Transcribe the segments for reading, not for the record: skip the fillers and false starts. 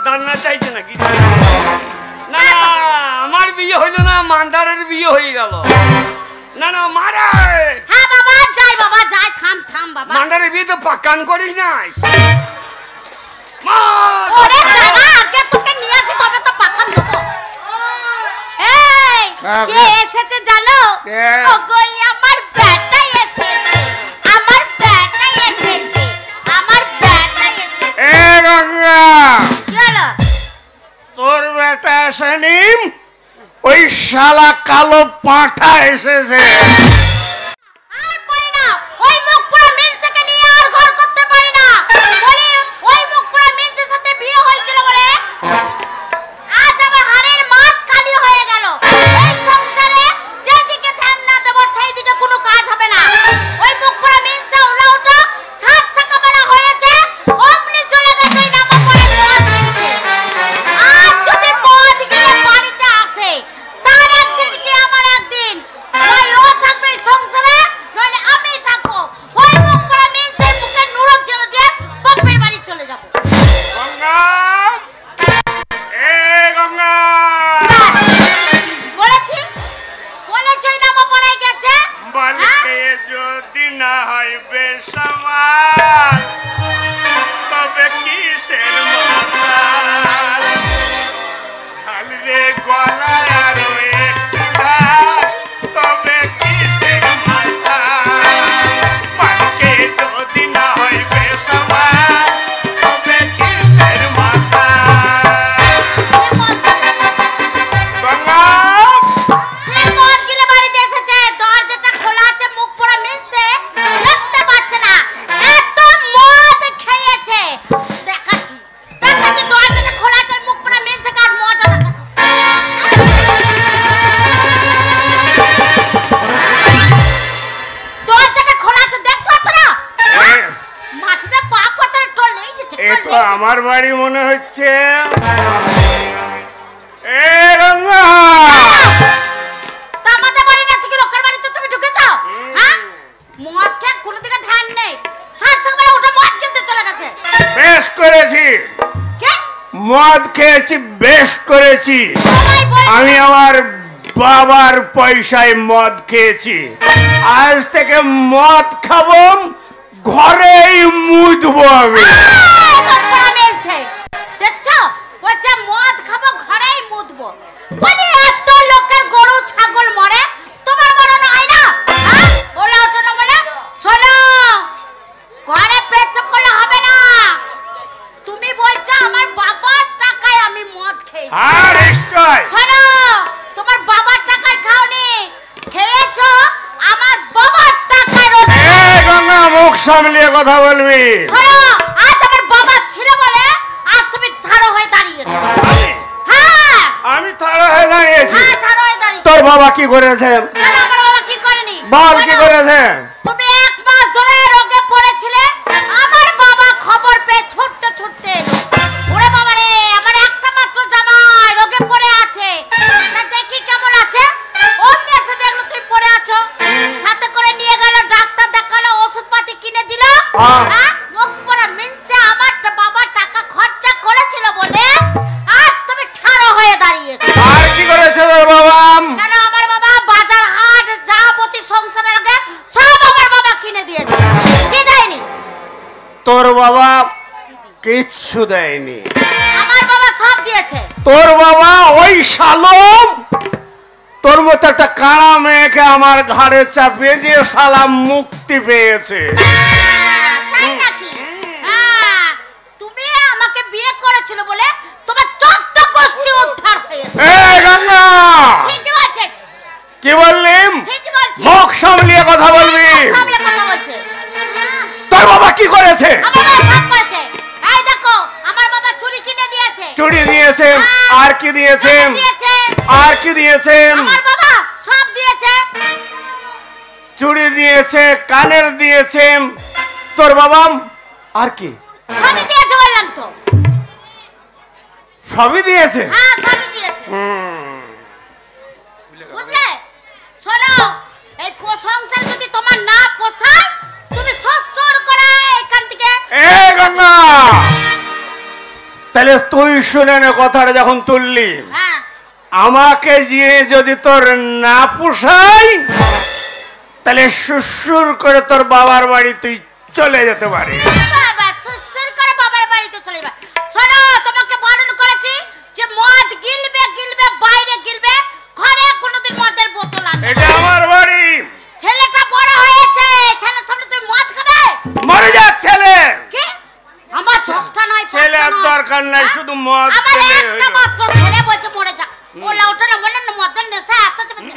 দান্না চাইছে নাকি? না আমার বিয়ে হইল না, মান্দারের বিয়ে হয়ে গেল। না না মারা। হ্যাঁ বাবা যাই, বাবা যাই। থাম থাম বাবা, মান্দারের বিয়ে তো পাকান করিস নাই। ওরে দাদা আগে তোকে নিয়ে আসি তবে তো পাকান দেবো। এই কে এসেছে জানো? ওগোই আমার বেটা এসেছে, আমার বেটা এসেছে, আমার বেটা এসেছে। এ গঙ্গা, কি হলো? তোর বেটা আসেনি, ওই শালা কালো পাঁঠা এসেছে। আর পারি না, ওই মুখ পুরো মিনসেকে নিয়ে আর ঘর করতে পারি না। বলি ওই মুখ পুরো মিনসের সাথে বিয়ে হয়েছিল বলে আজ আমার হাড়ের মাছ খালি হয়ে গেল। এই সংসারে যেদিকে ধ্যান না দেব সেই দিকে কোনো কাজ হবে না। ওই মুখ পুরো মিনসে উলাউটা সাত টাকা বেলা হয়েছে, অমনি চলে গেছে নামা পড়ে মদ কিনতে। আর যদি মদ গিয়ে বাড়িতে আসে তার একদিন কি আমার একদিন, ওই ও থাকবে এই সংসারে নইলে আমি থাকবো। ওই মুখ পুরো মিনসের মুখে নুরো জেলে দিয়ে বাপের বাড়ি চলে যাবো। গঙ্গা, এ গঙ্গা, বলেছি বলেছি নামা পড়ে গেছে। বলকে যদি না হয় বেসামাল, তবে কিসের মাতাল? খালি রে গলায় আর একটা, তবে কিসের মাতাল? বলকে যদি না হয় বেসামাল, তবে কিসের মাতাল? গঙ্গা, মদ গিলে বাড়িতে এসেছে, দরজাটা খোলা আছে, মুখ পুরো মিনসে দেখতে পাচ্ছে না। এত মদ খেয়েছে, দেখাচ্ছি দেখাচ্ছি দরজাটা খোলা আছে, মুখ পুরো মিনসে কাজ মজা দরজাটা খোলা আছে দেখতে পাচ্ছ না? মাটিতে পা পচারে টলেই যেছে। এ তো আমার বাড়ি মনে হচ্ছে। এ গঙ্গা, তা আমাদের বাড়ি না থেকে লোকের বাড়িতে তুমি ঢুকেছো? হ্যাঁ মদ খেয়ে কোনো দিকে ধ্যান নেই, সাত সকালে উঠে মদ কিনতে চলে গেছে। বেশ করেছি, কে মদ খেয়েছি, বেশ করেছি। সবাই বলে আমি আমার বাবার পয়সায় মদ খেয়েছি, আজ থেকে মদ খাবো, ঘরেই মুদবো আমি। দেখছো বলছে মদ খাবো ঘরেই মুদবো। বলি এত লোকের গরু ছাগল মরে, তোমার মরণ হয় না? হ্যাঁ ওলা ওঠো না বলে। শোনো, ঘরে পেচ্ছাপ করলে হবে না। তুমি বলছো আমার বাবার টাকায় আমি মদ খেয়েছি। আর নিশ্চয় শোনো, তোমার বাবার টাকায় খাওনি, খেয়েছো আমার বাবার টাকায়। এ গঙ্গা, মুখ সামলিয়ে কথা বলবি। শোনো, আজ আমার বাবা ছিল বলে আজ তুমি ধারো হয়ে দাঁড়িয়েছো। হ্যাঁ আমি তাড়া হয়ে দাঁড়িয়েছি। হ্যাঁ ধারো হয়ে দাঁড়িয়েছো। তোর বাবা কি করেছে? কেন আমার বাবা কি করেনি? বল কি শোনো, করেছে? তুমি এক মাস ধরে রোগে পড়েছিলে, আমার বাবা খবর পেয়ে ছুটতে ছুটতে এলো। ওরে বাবা রে, আমার একটা মাত্র জামাই রোগে পড়ে আছে, তা দেখি কেমন আছে। অমনি এসে দেখলো তুই পড়ে আছো, সাথে করে নিয়ে গেল, ডাক্তার দেখালো, ওষুধপাতি কিনে দিল। হ্যাঁ মুখ পড়া মিনসে আমার বাবা টাকা খরচা করেছিল বলে আজ তুমি ঠাড়ো হয়ে দাঁড়িয়েছো। আর কি করেছে তোর বাবা? কেন আমার বাবা বাজার হাট যাবতীয় সংসারের আগে সব আমার বাবা কিনে দিয়েছে। কি দেয়নি? তোর বাবা কিচ্ছু দেয়নি। আমার বাবা সব দিয়েছে। তোর বাবা ওই শালম তোর মতো একটা কাঁড়া মেয়েকে আমার ঘাড়ে চাপিয়ে দিয়ে শালা মুক্তি পেয়েছে। তাই নাকি? হ্যাঁ, তুমি আমাকে বিয়ে করেছিল বলে তোমার 14 গোষ্ঠী উদ্ধার হয়েছে। এ গঙ্গা, ঠিকই বলছে, কি বললিম? ঠিকই বলছে। মুখ সামলিয়ে কথা বলবি। সামলে কথা বলছে। তোর বাবা কি করেছে? আমার বাবা সব করেছে। এই দেখো, আমার বাবা চুড়ি কিনে দিয়েছে। চুড়ি দিয়েছে, আর কি দিয়েছে? দিয়েছে। আর কি দিয়েছে? আমার বাবা সব দিয়েছে। চুড়ি দিয়েছে, কানের দিয়েছে তোর বাবা, আর কি? সবই দিয়েছে বললাম তো। সবই দিয়েছে। হ্যাঁ সবই দিয়েছে। বুঝলে? শোনো, এই সংসার যদি তোমার না পোষায়, তুমি সচ্চর করে এখান থেকে। এ গঙ্গা, তাহলে তুই শুনে নে কথাটা যখন তুললি, হ্যাঁ আমাকে গিয়ে যদি তোর না পোষায় তাহলে সুসুর করে তোর বাবার বাড়ি তুই চলে যেতে পারিস। বাবা সুসুর করে বাবার বাড়িতে চলে যাবে। শোনো, তোমাকে বারণ করেছি যে মদ গিলবে গিলবে বাইরে গিলবে, ঘরে কোনোদিন মদের বোতল আনবে। এটা আমার বাড়ি। ছেলেটা বড় হয়েছে, ছেলের সামনে তুমি মদ খাবে? মরে যা ছেলে। কি আমার দশটা নয় ছেলে আর দরকার নাই, শুধু মদ আমার খেলে একটা হইলো। মাত্র ছেলে বলছে মরে যা। ও লাউটা না বললেন না মদের নেশা এত চেপেছে।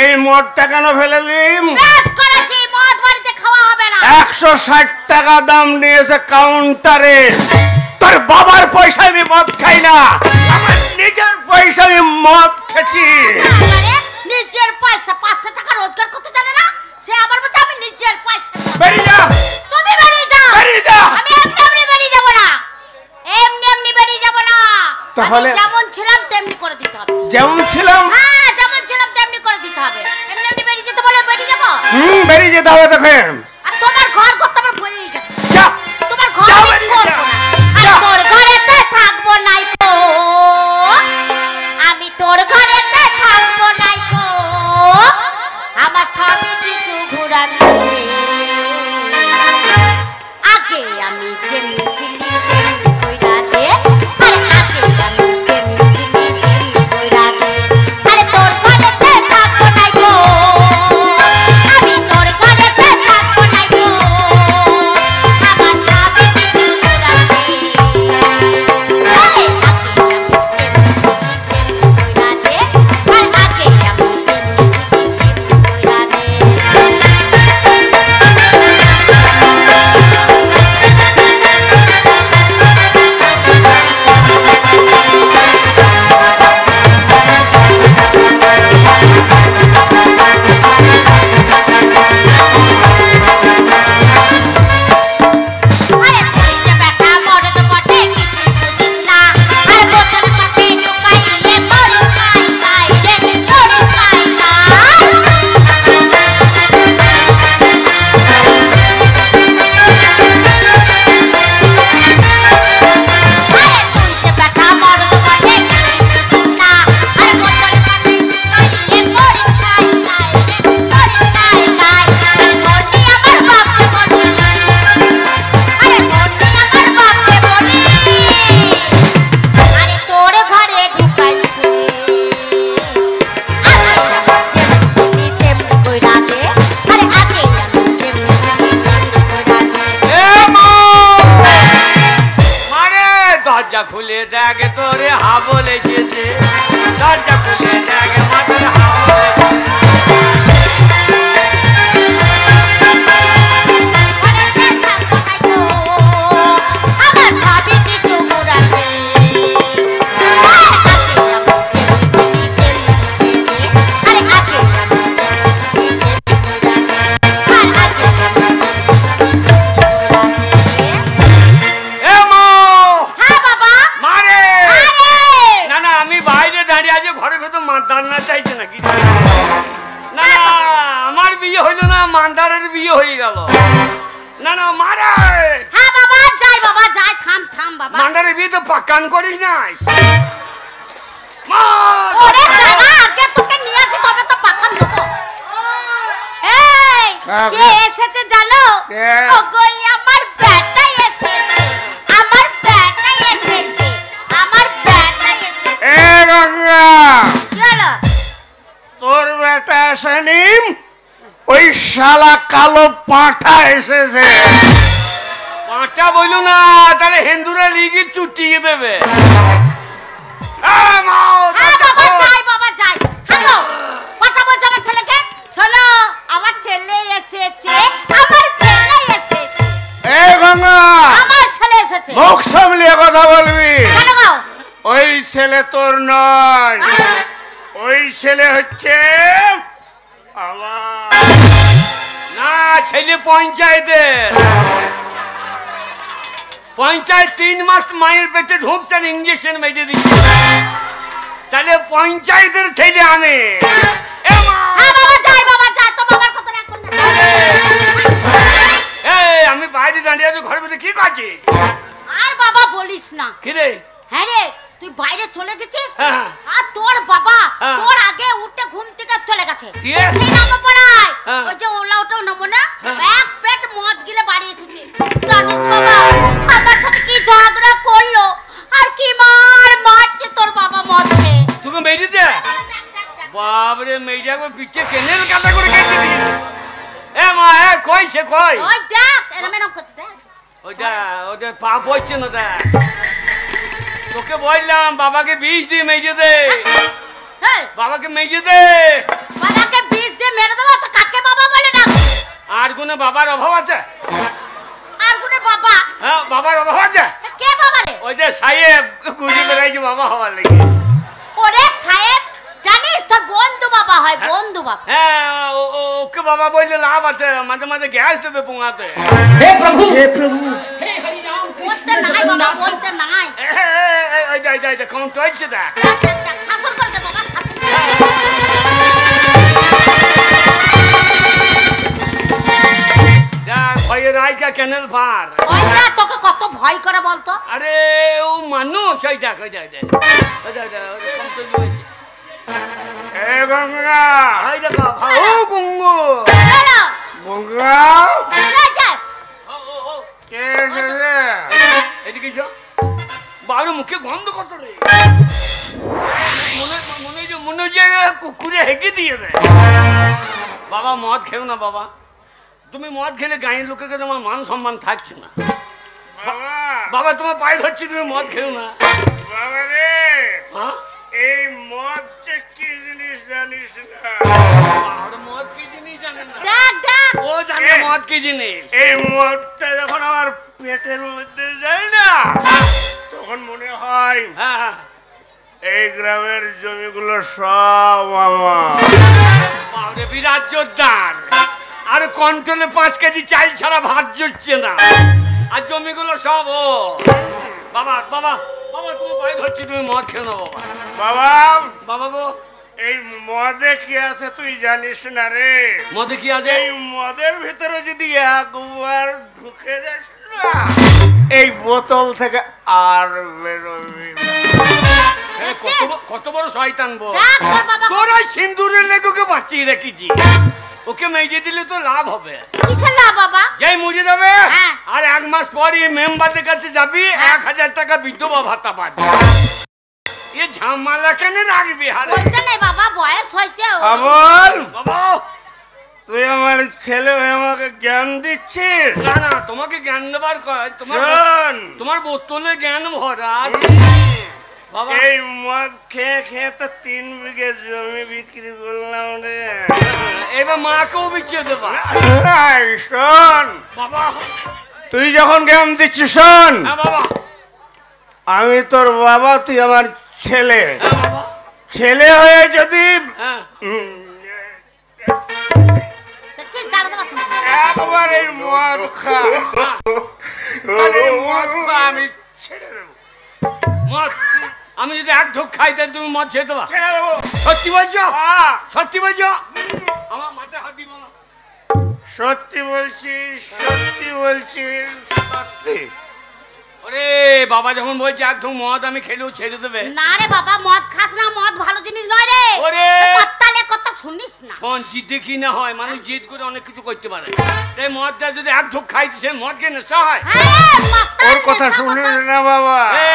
এই মদটা কেন ফেলে দিম? বেশ করেছি, মদ বাড়িতে খাওয়া হবে না। 160 টাকা দাম নিয়েছে কাউন্টারে। তোর বাবার পয়সা আমি মদ খাই না, আমার নিজের পয়সা আমি মদ খেছি। আরে নিজের পয়সা 5 টাকা রোজগার করতে জানে না, সে আবার বলছে আমি নিজের পয়সা। বেরিয়ে যা। তুমি বেরিয়ে যাও। বেরিয়ে যা। আমি এমনি এমনি বেরিয়ে যাব না, এমনি এমনি বেরিয়ে যাব না। তাহলে আমি যেমন ছিলাম তেমনি করে দিতে হবে। যেমন ছিলাম? হ্যাঁ যেমন ছিলাম তেমনি করে দিতে হবে। এমনি এমনি বেরিয়ে যেতে বলে বেরিয়ে যাব। বেরিয়ে যেতে হবে তোকে। আর তোমার ঘর করতে আমার বলেই গেছে। যা। তোমার ঘর যাও, আমি বেরিয়ে করবো যা। না। আর যা। তোর ঘরেতে থাকবো নাই তো, আমি তোর ঘরেতে থাকবো নাই তো, আমার সবই কিছু ঘুরানো। আগে আমি যেমনি ছিলি তেমনি কইরা দে, আরে আগে আমি যেমনি ছিলি তেমনি কইরা দে। আরে তোর ঘরেতে থাকবো নাই গো, আমি তোর ঘরেতে থাকবো নাই গো, আমার সবই কিছু ঘুরা দে। আরে আগে আমি যেমনি ছিলি তেমনি কইরা দে, আর আগে আমি যেমনি ছিলি তেমনি কইরা দে। আরে তুই যে বেটা মরদ বটে কিছু বুঝিস না, আর বোতল কাছে ঢুকাইয়ে মরি খাই খাই রে মরি খাই খাই। আরে তুই যে বেটা মরদ বটে কিছু বুঝিস না, আর বোতল কাছে ঢুকাইয়ে মরি খাই খাই রে মরি খাই খাই। আরে ধরনি আমার বাপকে বলি, আরে ধরনি আমার বাপকে বলি, আরে তোর ঘরে ঢুকাইছে, আগে আমি যেমনি ছিলি তেমনি কইরা দে, আরে আগে আমি যেমনি ছিলি তেমনি কইরা দে। মারে দরজা খুলে দেখ তোরে হাবো লেগেছে, দরজা খুলে দেখ মাথার হাবো লেগেছে। ঘরেতে থাকবো নাই তো, আমার সবই কিছু ঘুরাছে। আগে আমি যেমনি ছিলি তেমনি কইরা দে, আরে আগে আমি যেমনি ছিলি তেমনি কইরা দে, আর আগে আমি যেমনি ছিলি তেমনি কইরা দে। এ মো হ্যাঁ বাবা। মারে। আরে না না আমি বাইরে দাঁড়িয়ে আছি, ঘরের ভেতর দাঁড়ানো চাইছে নাকি? না না আমার বিয়ে হইলো না, মান্দারের বিয়ে হয়ে গেল। না না মারে, হ্যাঁ বাবা যাই, বাবা যাই, থাম থাম বাবা। মান্দারের বিয়ে তো পাকান করিস নাই। মা, ওরে দাদা আগে তোকে নিয়ে আসি তবে তো পাকান দেবো। এই হ্যাঁ, কে এসেছে জানো? কে? ওগোই আমার বেটা এসেছে, আমার বেটা এসেছে, আমার বেটা এসেছে। এ গঙ্গা, কি হলো? তোর বেটা আসেনি, ওই শালা কালো পাঁঠা এসেছে। পাঁচটা বইল না, তাহলে হিন্দুরা লিগি চুটিয়ে দেবে। মা, হ্যাঁ দরজা বাবা খোল। যাই, বাবা যাই। হ্যালো কথা বলছো আমার ছেলেকে? শোনো আমার ছেলে এসেছে, আমার ছেলে এসেছে, এ গঙ্গা, আমার ছেলে এসেছে। মুখ সামলিয়ে কথা বলবি। কেন গো? ওই ছেলে তোর নয়, ওই ছেলে হচ্ছে আমার। না, ছেলে পঞ্চায়েতের। পঞ্চায়েত 3 মাস মায়ের পেটে ঢুকছেন, ইঞ্জেকশন মেরে দিচ্ছে, তাহলে পঞ্চায়েতের ছেলে আনে। আমি বাইরে দাঁড়িয়ে আছি, ঘরের ভিতরে কি করছিস? আর বাবা বলিস না। কি রে? হ্যাঁ রে, তুই বাইরে চলে গেছিস, হ্যাঁ। আর তোর বাবা হ্যাঁ। তোর আগে উঠে ঘুম থেকে চলে গেছে। Yes. সেই নামো পড়ায়, হ্যাঁ। ওই যে ওলা ওটাও নামো না, হ্যাঁ। এক পেট মদ গিলে বাড়ি এসেছে। জানিস বাবা, আমার সাথে কি ঝগড়া করলো আর কি মারছে তোর বাবা মদ খেয়ে। তোকে মেরেছে? বাবরে, মেয়েটা করে পিঠে কেনেল কাটা করে কেটে দিই। এ মা, কই সে কই? ওই দেখ, এরম এরম করতে দেখ। ওইটা ওটা পা পড়ছে না, দেখ। তোকে বললাম বাবাকে বিষ দিয়ে মেজে দে, হ্যাঁ, বাবাকে মেজে দে। বাবাকে বিষ দিয়ে মেরে দেবো তো কাকে বাবা বলে না? আর কোনো বাবার অভাব আছে? আর কোনে বাবা? হ্যাঁ, বাবার অভাব আছে। কে বাবা রে? ওই যে সাহেব খুঁজে বেড়াইছে বাবা হওয়ার লেগে। ওরে সাহেব, জানিস তোর বন্ধু বাবা হয়, বন্ধু বাবা। হ্যাঁ, ওকে বাবা বললে লাভ আছে, মাঝে মাঝে গ্যাস দেবে পোঙাতে। হে প্রভু, হে প্রভু। বলতে নাই বাবা, বলতে নাই। কেমন চলছে দেখ। শাসন করে দে বাবা, শাসন করে দেখ, ভয়ের আইকা ক্যানেল পার। ওই যা, তোকে কত ভয় করে বলতো? আরে ও মানুষ, ওই দেখ, ওই দেখ, ওই দেখ, ওই কম চলছে হয়েছে। এ গঙ্গা, ওই দেখ, ও গঙ্গু, চলো, গঙ্গা, এই যে, কে এসেছে? এদিকে এসো। বারো মুখে গন্ধ কত রে, মনে হচ্ছে কুকুরে হেঁকে দিয়ে দেয়। বাবা মদ খেও না বাবা, তুমি মদ খেলে গাঁয়ের লোকের কাছে আমার মান সম্মান থাকছে না। বাবা, বাবা তোমার পায়ে ধরছি, তুমি মদ খেও না। বাবা রে, হ্যাঁ, এই মদ যে কি জিনিস জানিস না? আর মদ কি জিনিস জানে না? দেখ দেখ, ও জানে মদ কি জিনিস। এই মদটা যখন আমার পেটের মধ্যে যায় না, তখন মনে হয় হ্যাঁ হ্যাঁ, এই গ্রামের জমিগুলো সব আমার। বাবারে, বিরাট জোরদার। আর কন্ট্রোলে 5 কেজি চাল ছাড়া ভাত জুটছে না, আর জমিগুলো সব ও। বাবা বাবা বাবা, তুমি পায়ে ধরছি, তুমি মদ খেও না বাবা। বাবা, বাবা গো, এই মদে কি আছে তুই জানিস না রে? মদে কি আছে? এই মদের ভিতরে যদি একবার ঢুকে যাস না, এই বোতল থেকে আর বেরোবি না। কত বড় শয়তান বল। দেখ তোর বাবা তোরা সিন্দুরের লেগুকে বাঁচিয়ে রেখেছি, ওকে মেজে দিলে তো লাভ হবে। কিসের না বাবা? যাই মুজে যাবে, হ্যাঁ। আর 1 মাস পর এই মেম্বারদের কাছে যাবি, 1000 টাকা বিধবা ভাতা পাবি। এ ঝামেলা কেন রাখবি? হারে বলতে নাই বাবা, বয়স হয়েছে। আমল, বাবা, তুই আমার ছেলে হয়ে আমাকে জ্ঞান দিচ্ছিস? না না, তোমাকে জ্ঞান দেবার শোন, তোমার বোতলে জ্ঞান ভরা আছে। বাবা, এই মদ খেয়ে খেয়ে তো 3 বিঘে জমি বিক্রি করলাম রে। এবার মাকেও বিচিয়ে দেবা। এই শোন, বাবা, তুই যখন জ্ঞান দিচ্ছিস শোন, হ্যাঁ বাবা, আমি তোর বাবা, তুই আমার ছেলে। হ্যাঁ বাবা, ছেলে হয়ে যদি হ্যাঁ, দেখছিস, দাঁড়াতে পারছিস না। একবার এই মদ খা, তাহলে এই মদ খা আমি ছেড়ে দেবো। মদ আমি যদি 1 ঢোক খাই, তাহলে তুমি মদ ছেড়ে দেবা? ছেড়ে দেবো। সত্যি বলছো? হ্যাঁ, সত্যি বলছো? আমার মাথায় হাত দিব না। সত্যি বলছি, সত্যি বলছি, সত্যি। ওরে বাবা, যখন বলছে 1 ঢোক মদ আমি খেলেও ছেড়ে দেবে। না রে বাবা, মদ খাস না, মদ ভালো জিনিস নয় রে। ওরে! পাতালে কথা শুনিস না। শোন, জিদে কি না হয়, মানুষ জিদ করে অনেক কিছু করতে পারে। তাই মদটা যদি 1 ঢোক খাইতে, সে মদ খেয়ে নেশা হয়। হ্যাঁ, মাতাল ওর কথা নেশা শুনিস কথা। না বাবা। এ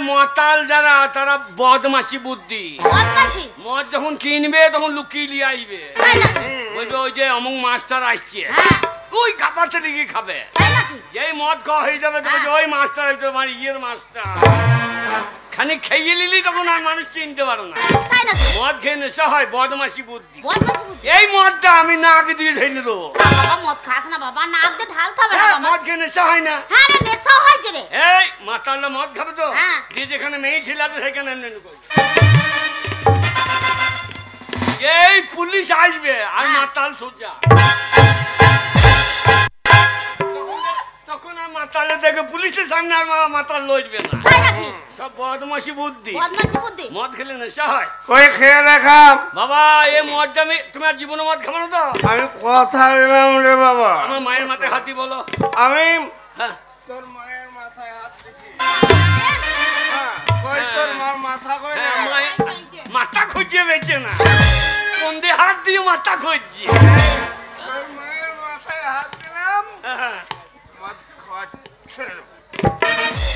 মতাল যারা, তারা বদমাশি বুদ্ধি। বদমাশি। মদ যখন কিনবে তখন লুকিয়ে নিয়ে আসবে, তাই নাকি? বলবে ওই যে অমুক মাস্টার আসছে, হ্যাঁ, ওই কাপাতে দিকে খাবে। তাই নাকি? যেই মদ খাওয়া হয়ে যাবে, তবে ওই মাস্টার হয়তো আমার ইয়ের মাস্টার। খানি খেয়ে নিলি তখন আর মানুষ চিনতে পারে না। তাই নাকি? মদ খেয়ে নেশা হয়, বদমাশি বুদ্ধি। বদমাশি বুদ্ধি। এই মদটা আমি নাক দিয়ে ঢেলে দেবো। বাবা, মদ খাস না বাবা, নাক দিয়ে ঢালতে হবে না হ্যাঁ, বাবা। মদ খেয়ে নেশা হয় না। হ্যাঁ রে, নেশা হয় যে রে। এই মাতালটা মদ খাবে তো হ্যাঁ। দিয়ে যেখানে মেয়ে ছিল আছে সেখানে এমনি করি এই পুলিশ আসবে আর হ্যাঁ। মাতাল সোজা তখন আর মাতালে দেখে পুলিশের সামনে আর মাতাল লইবে না তাই নাকি? সব বদমাশি বুদ্ধি বদমাশি বুদ্ধি। মদ খেলে নেশা হয় কই খেয়ে দেখাম। বাবা এই মদটা আমি তোমার জীবনে মদ খাবো না তো আমি কথা দিলাম রে বাবা। আমার মায়ের মাথায় হাতি বলো আমি হ্যাঁ তোর মায়ের মাথায় হাত দিছি। কই তোর মার মাথা কই রে? হ্যাঁ, মাথা খুঁজিয়ে বেঁচে না কোন দিয়ে হাত দিয়ে মাথা খুঁজছি তোর মায়ের মাথায় হাত দিলাম। হ্যাঁ। মদ খাওয়াচ্ছে।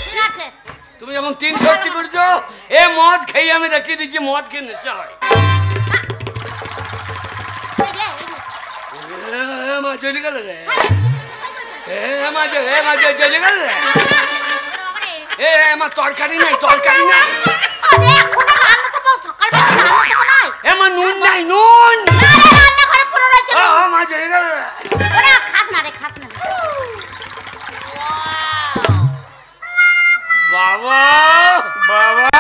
ঠিক আছে। তুমি যখন 360 করছো এ মদ খেয়ে আমি রেখে দিচ্ছি মদ খেয়ে নেশা হয় এই যে, মা চলে গেল রে মা চলে গেল রে মা তরকারি নাই তরকারি নাই আরে এখন রান্না চাপো সকালবেলা রান্না চাপো নাই। মা নুন নাই নুন না রে, রান্নাঘরে পুরো রয়েছে। মা চলে গেল রে ওরে খাস না রে, খাস না রে। বাবা বাবা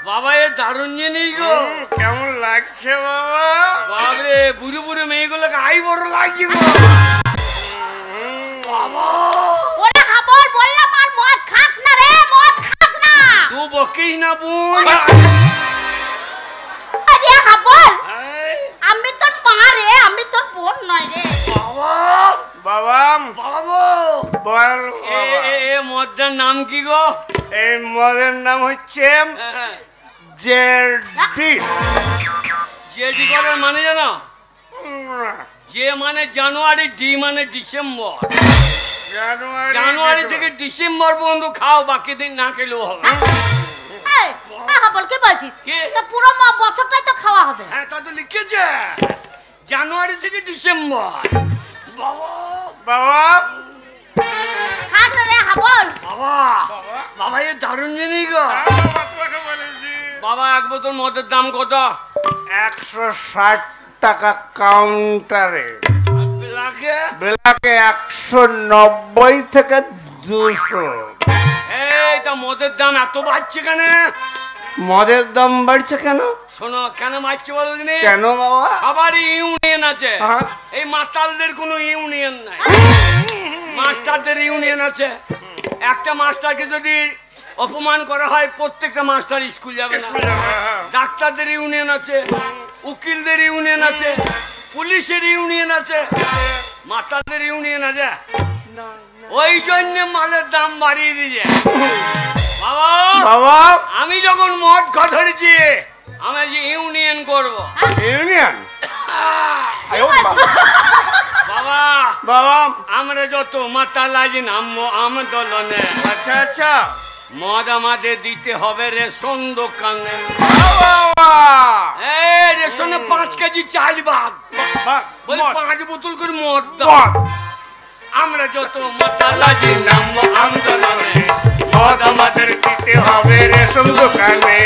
বাবা এ দারুণ জিনিস গো কেমন লাগছে বাবা? বাবরে বুড়ো বুড়ো মেয়েগুলোকে আই বড় লাগছে গো বাবা ওরে হাবল বললাম আর মদ খাস না রে, মদ খাস না। তুই বকিস না বোন আরে হাবল এই, আমি তোর মা রে, আমি তোর বোন নয় রে। বাবা বাবা বাবা গো বল এ বাবা। এ, এ মদটার নাম কি গো এই মদের নাম হচ্ছে হ্যাঁ, জেডি। জেডি করার মানে জানো যে মানে জানুয়ারি ডি মানে ডিসেম্বর জানুয়ারি থেকে ডিসেম্বর পর্যন্ত খাও বাকি দিন না খেলেও হবে এই, হাবল কি বলছিস? কি? তো পুরো বছরটাই তো খাওয়া হবে। হ্যাঁ তা তো লিখেছে জানুয়ারি থেকে ডিসেম্বর বাবা বাবা খাস না রে হাবল। বাবা বাবা এ দারুণ জিনিস গো তোমাকে বলেছি বাবা এক বোতল মদের দাম কত 160 টাকা কাউন্টারে, রাখে বেলাকে 190 থেকে 200। এইটা মদের দাম এত বাড়ছে কেন মদের দাম বাড়ছে কেন? শোনো কেন বাড়ছে বলো দিনে কেন বাবা? সবারই ইউনিয়ন আছে হ্যাঁ। এই মাতালদের কোনো ইউনিয়ন নাই মাস্টারদের ইউনিয়ন আছে একটা মাস্টারকে যদি অপমান করা হয় প্রত্যেকটা মাস্টার স্কুল যাবে না ডাক্তারদের ইউনিয়ন আছে উকিলদের ইউনিয়ন আছে পুলিশের ইউনিয়ন আছে মাস্টারদের ইউনিয়ন আছে ওই জন্য মালের দাম বাড়িয়ে দিয়েছে বাবা বাবা আমি যখন মদ ধরেছি আমি যে ইউনিয়ন করব ইউনিয়ন বাবা বাবা আমরা যত মাতালাজি নামবো আন্দোলনে আচ্ছা আচ্ছা মদ আমাদের দিতে হবে রেশন দোকানে বাবা এই রেশনে 5 কেজি চাল বাদ বলে 5 বোতল করে মদ দাও আমরা যত মাতালাজি নামবো আন্দোলনে মদ আমাদের দিতে হবে রেশন দোকানে।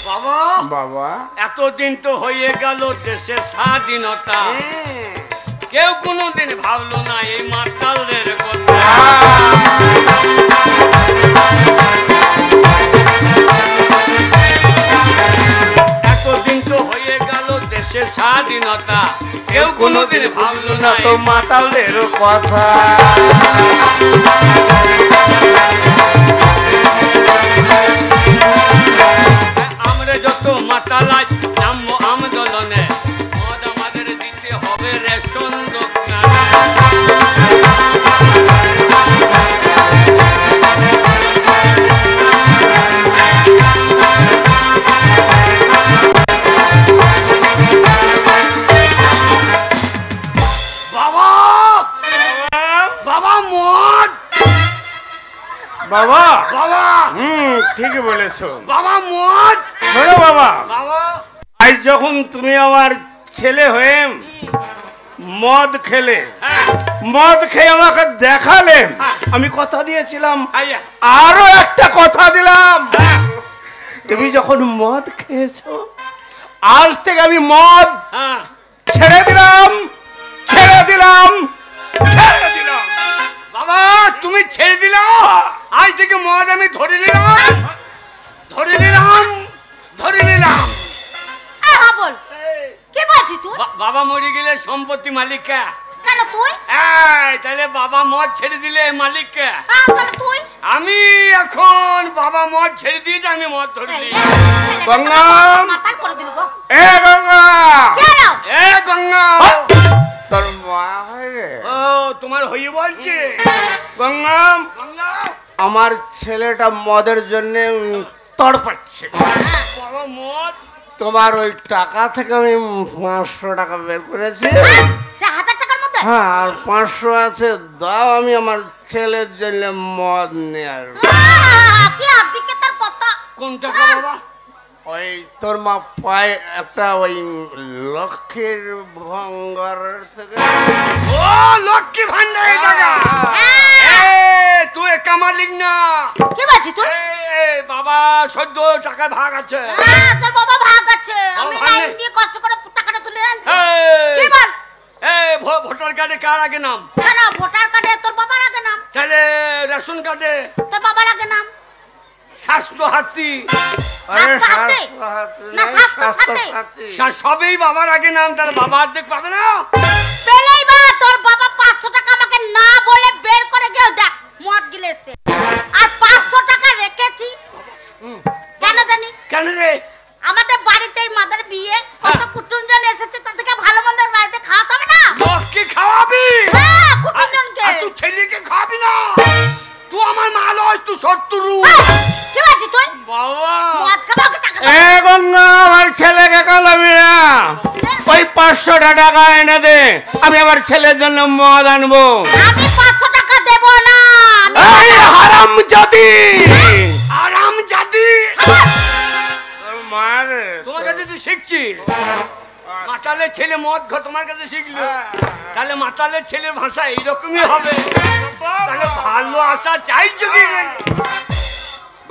বাবা বাবা এতদিন তো হয়ে গেল দেশের স্বাধীনতা কেউ কোনোদিন ভাবলো না এই মাতালদের কথা এতদিন তো হয়ে গেল দেশের স্বাধীনতা কেউ কোনোদিন ভাবলো না তো মাতালদের কথা। আমরা যত মাতালাজ নামবো আন্দোলনে মদ আমাদের দিতে হবে রেশন দোকানে বাবা বাবা মদ বাবা বাবা ঠিকই বলেছো বাবা মদ শোনো বাবা, বাবা আজ যখন তুমি আমার ছেলে হয়ে মদ খেলে, হ্যাঁ মদ খেয়ে আমাকে দেখালেন, হ্যাঁ। আমি কথা দিয়েছিলাম, আইয়া আরো একটা কথা দিলাম, হ্যাঁ তুমি যখন মদ খেয়েছো আজ থেকে আমি মদ হ্যাঁ ছেড়ে দিলাম, ছেড়ে দিলাম, ছেড়ে দিলাম। বাবা তুমি ছেড়ে দিলাম, আজ থেকে মদ আমি ধরে নিলাম, ধরে নিলাম, ধরে নিলাম। হ্যাঁ বল, কি বলছিস তুই? বাবা মরে গেলে সম্পত্তি মালিক কে? কেন তুই? এই তাহলে বাবা মদ ছেড়ে দিলে মালিক কে? হ্যাঁ তাহলে তুই? আমি এখন বাবা মদ ছেড়ে দিয়েছে, আমি মদ ধরে নিই। গঙ্গা, মাতাল করে দিল গো। এ গঙ্গা, কি হলো? এ গঙ্গা, তোর মা রে। ও তোমার হয়ে বলছে গঙ্গা, গঙ্গা, আমার ছেলেটা মদের জন্য তড়পাচ্ছে। বাবা মদ, তোমার ওই টাকা থেকে আমি 500 টাকা বের করেছি, সে 1000 টাকার মধ্যে? হ্যাঁ, আর 500 আছে, দাও, আমি আমার ছেলের জন্য মদ নিয়ে আসবো। কি আদিকে তার কথা? কোন টাকা বাবা? ওই তোর মা পায় একটা ওই লক্ষ্মীর ভাঙ্গার থেকে। ও লক্ষ্মী ভান্ডারের টাকা। হ্যাঁ। এ তুই একা মালিক না, কি বলছিস তুই? এ বাবা 14 টাকায় ভাগ আছে। হ্যাঁ তোর বাবা ভাগ আছে, আমি ভাগ লাইন নেই। দিয়ে কষ্ট করে টাকাটা তুলে আনছি। এই, কি বল? এই ভোটার কার্ডে কার আগে নাম? কেন ভোটার কার্ডে তোর বাবার আগে নাম, তাহলে রেশন কার্ডে তোর বাবার আগে নাম? স্বাস্থ্য হাতি আরে স্বাস্থ্য হাতে? না, স্বাস্থ্য সাথে? সবই বাবার আগে নাম, তাহলে বাবা অর্ধেক পাবে না। পেলেই বা তোর বাবা 500 টাকা আমাকে না বলে বের করে গিয়ে দেখ মদ গিলেছে, আর 500 টাকা রেখেছি। কেন জানিস? কেন রে? আমাদের বাড়িতেই মাদার বিয়ে, কত কুটুমজন এসেছে, তাদেরকে ভালো মন্দ রাইতে খাওয়াতে হবে না? লোককে খাওয়াবি, হ্যাঁ কুটুমজনকে। আর তুই ছেলেকে খাওয়াবি না? তুই আমার মা লস, তুই শত্রু। কি বলছিস তুই? বাবা মদ খাবো ওকে টাকা এ গঙ্গা, আমার ছেলেকে কালাবি না, ওই 500 টাকা এনে দে, আমি আমার ছেলের জন্য মদ আনবো। আমি 500 টাকা দেব না। এই হারাম জাতি, আরাম জাতি, তোর মারে, তোমার কাছে তুই শিখছি? মাতালের ছেলে মদ খা তোমার কাছে শিখলো, তাহলে মাতালের ছেলের ভাষা এইরকমই হবে। তাহলে ভালো আশা চাইছো কি?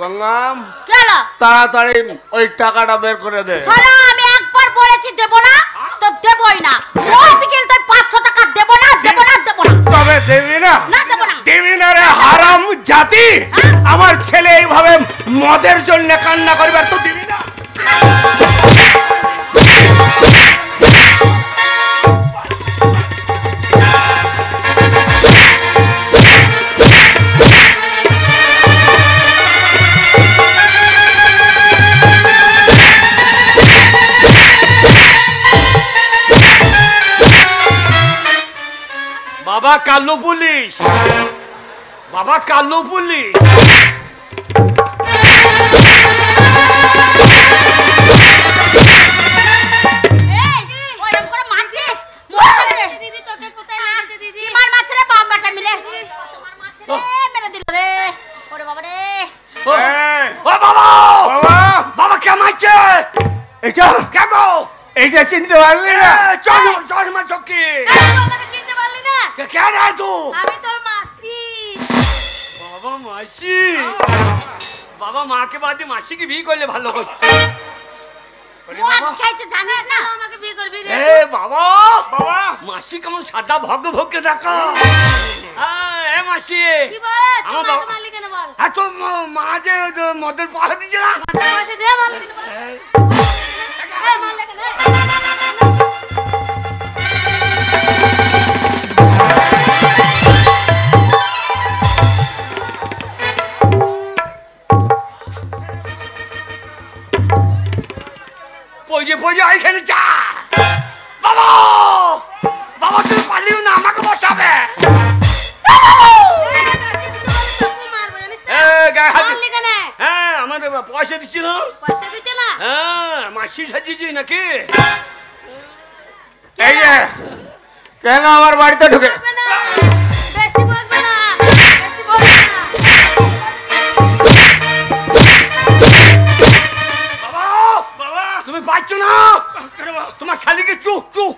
গঙ্গা, কি হলো? তাড়াতাড়ি ওই টাকাটা বের করে দে। শোনো, আমি একবার বলেছি দেব না, তো দেবই না। মদ গিলতে 500 টাকা দেব না, দেব না, দেব না। তবে দেবি না? না দেব না। দেবি না রে হারাম জাতি, আমার ছেলে এইভাবে মদের জন্য কান্না করবে আর তুই দিবি না? বাবা কালো পুলিশ, বাবা কালো পুলিশ। এই, ওরম করে মারছিস? মরে রে। দিদি তোকে কোথায় লেগেছে দিদি? কি মার মারছে রে বাবাটা মিলে? তোমার মারছে রে, মেরে দিল রে। ওরে বাবা রে। ও এই, ও বাবা, বাবা, বাবা কে মারছে? এটা কে গো? এইটা চিনতে পারলি না? চশমা চকি। তুই আমাকে চিনতে পারলি না? কে রে তুই? আমি তোর মাসি। বাবা মাসি, বাবা মাকে বাদে মাসিকে বিয়ে করলে ভালো হতো। মদ খাইছে জানিস না? তুই আমাকে বিয়ে করবি রে? এ বাবা, বাবা, মাসি কেমন সাদা ভগ ভগকে দেখা। এ মাসি, কি বল? তুই আমার মাকে বাবা- মারলি কেন বল? এত মা যে মদের পাহা দিচ্ছে না। মাথার পাশে দে মারলি কেন বল? এই মারলে কেন? পড়ে পড়ে এখানে যা। বাবা, বাবা তুমি পারলিও না, আমাকে বসাবে। এই কাছে দুটো করে চাকু মারবো, জানিস তো? এ গায়ে হাত মারলি কেন? হ্যাঁ, আমাদের পয়সা দিচ্ছিল। পয়সা দিচ্ছে না? হ্যাঁ, মাসি সাজিয়েছি নাকি? এই যে কেন আমার বাড়িতে ঢুকে? বকবে না, বেশি বকবে না, বেশি বকবে না। বাবা, বাবা তুমি পাচ্ছ না? তোমার শালিকে চুপ চুপ